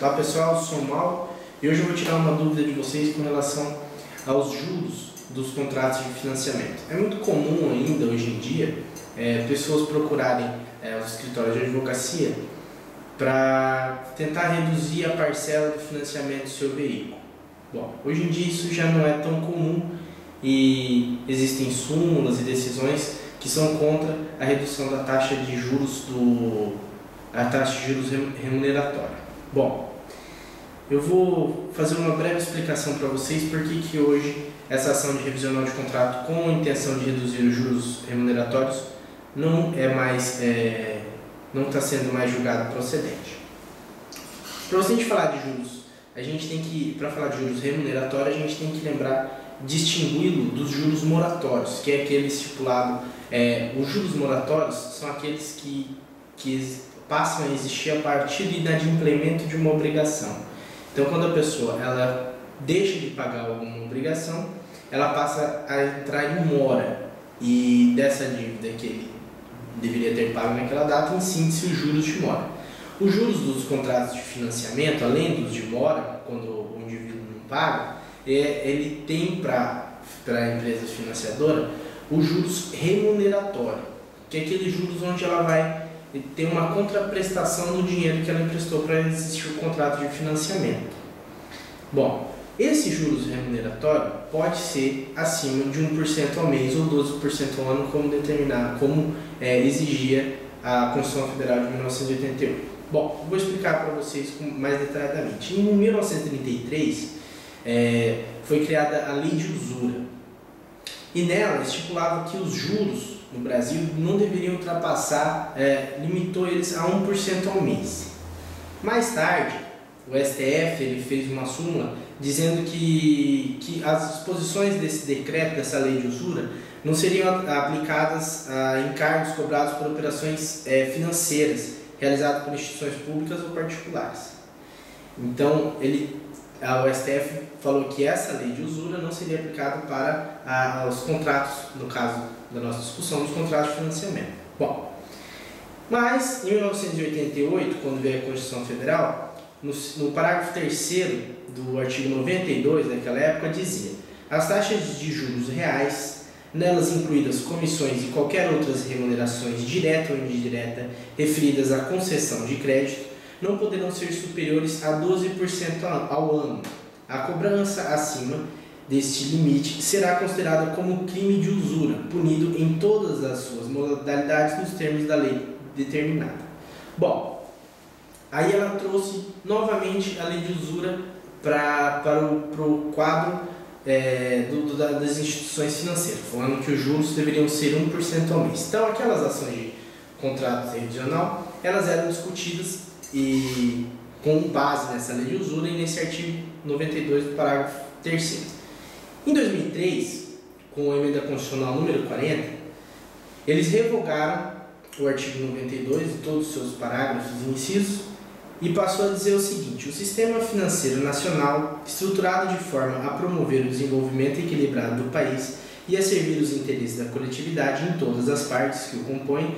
Olá pessoal, sou o Mal e hoje eu vou tirar uma dúvida de vocês com relação aos juros dos contratos de financiamento. É muito comum ainda hoje em dia pessoas procurarem os escritórios de advocacia para tentar reduzir a parcela de financiamento do seu veículo. Bom, hoje em dia isso já não é tão comum e existem súmulas e decisões que são contra a redução da taxa de juros remuneratória. Bom, eu vou fazer uma breve explicação para vocês por que hoje essa ação de revisional de contrato com a intenção de reduzir os juros remuneratórios não está sendo mais julgado procedente. Para você falar de juros, para falar de juros remuneratórios, a gente tem que lembrar, distingui-lo dos juros moratórios, que é aquele estipulado. Os juros moratórios são aqueles que passam a existir a partir do inadimplemento de uma obrigação. Então, quando a pessoa deixa de pagar alguma obrigação, ela passa a entrar em mora e dessa dívida que ele deveria ter pago naquela data, incide-se os juros de mora. Os juros dos contratos de financiamento, além dos de mora, quando o indivíduo não paga, ele tem para a empresa financiadora os juros remuneratórios, que é aqueles juros onde ela vai ter uma contraprestação do dinheiro que ela emprestou para existir o contrato de financiamento. Bom, esse juros remuneratório pode ser acima de 1% ao mês ou 12% ao ano, como exigia a Constituição Federal de 1988. Bom, vou explicar para vocês mais detalhadamente. Em 1933 foi criada a Lei de Usura e nela estipulava que os juros no Brasil não deveriam ultrapassar, limitou eles a 1% ao mês. Mais tarde, o STF ele fez uma súmula dizendo que as disposições desse decreto, dessa lei de usura, não seriam aplicadas a encargos cobrados por operações financeiras realizadas por instituições públicas ou particulares. Então, o STF falou que essa lei de usura não seria aplicada para os contratos, no caso da nossa discussão, dos contratos de financiamento. Bom, mas em 1988, quando veio a Constituição Federal, no parágrafo 3º do artigo 92 daquela época dizia: as taxas de juros reais, nelas incluídas comissões e qualquer outras remunerações direta ou indireta referidas à concessão de crédito, não poderão ser superiores a 12% ao ano. A cobrança acima deste limite será considerada como crime de usura, punido em todas as suas modalidades nos termos da lei determinada. Bom, aí ela trouxe novamente a lei de usura para o quadro das instituições financeiras, falando que os juros deveriam ser 1% ao mês. Então, aquelas ações de contrato revisional, elas eram discutidas e com base nessa lei de usura e nesse artigo 92 do parágrafo 3º. Em 2003, com a emenda constitucional número 40, eles revogaram o artigo 92 e todos os seus parágrafos e incisos e passou a dizer o seguinte: o sistema financeiro nacional, estruturado de forma a promover o desenvolvimento equilibrado do país e a servir os interesses da coletividade em todas as partes que o compõem,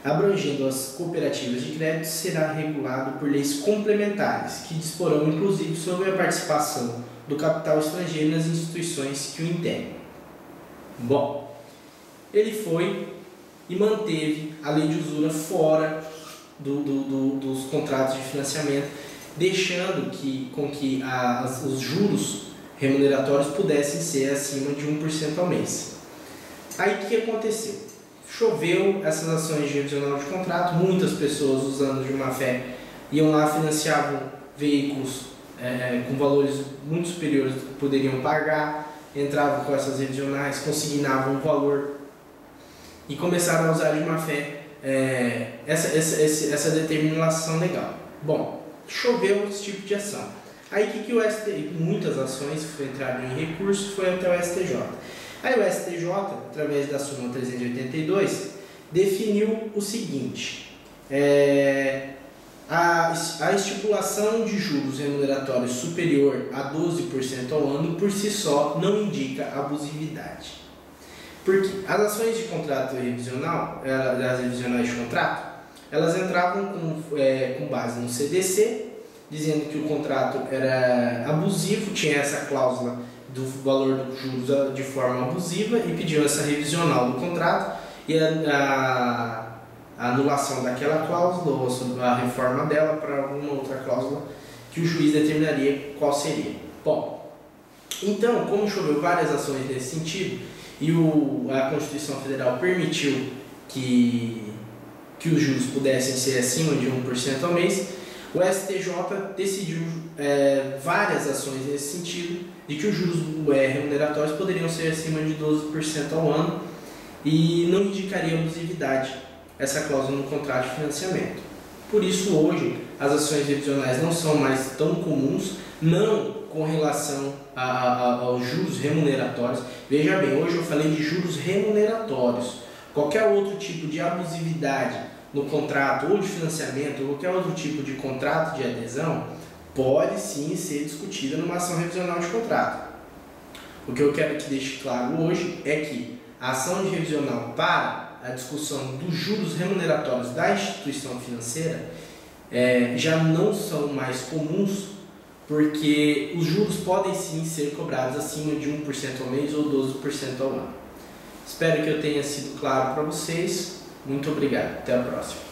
abrangendo as cooperativas de crédito, será regulado por leis complementares, que disporão inclusive sobre a participação do capital estrangeiro nas instituições que o integram. Bom, ele foi e manteve a lei de usura fora dos contratos de financiamento, deixando com que os juros remuneratórios pudessem ser acima de 1% ao mês. Aí o que aconteceu? Choveu essas ações de revisional de contrato, muitas pessoas usando de má fé iam lá, financiavam veículos com valores muito superiores do que poderiam pagar, entravam com essas revisionais, consignavam um valor e começaram a usar de má fé essa determinação legal. Bom, choveu esse tipo de ação. Aí que o STJ, muitas ações entraram em recurso, foi até o STJ. Aí o STJ, através da súmula 382, definiu o seguinte: a estipulação de juros remuneratórios superior a 12% ao ano por si só não indica abusividade. Porque as ações de contrato revisional, as revisionais de contrato, elas entravam com base no CDC dizendo que o contrato era abusivo, tinha essa cláusula do valor dos juros de forma abusiva e pediu essa revisional do contrato e a anulação daquela cláusula ou a reforma dela para alguma outra cláusula que o juiz determinaria qual seria. Bom, então, como choveu várias ações nesse sentido e a Constituição Federal permitiu que os juros pudessem ser acima de 1% ao mês, o STJ decidiu várias ações nesse sentido, de que os juros remuneratórios poderiam ser acima de 12% ao ano e não indicaria abusividade essa cláusula no contrato de financiamento. Por isso, hoje, as ações revisionais não são mais tão comuns, não com relação aos juros remuneratórios. Veja bem, hoje eu falei de juros remuneratórios. Qualquer outro tipo de abusividade no contrato ou de financiamento, ou qualquer outro tipo de contrato de adesão, pode sim ser discutida numa ação revisional de contrato. O que eu quero que deixe claro hoje é que a ação de revisional para a discussão dos juros remuneratórios da instituição financeira já não são mais comuns, porque os juros podem sim ser cobrados acima de 1% ao mês ou 12% ao ano. Espero que eu tenha sido claro para vocês. Muito obrigado. Até a próxima.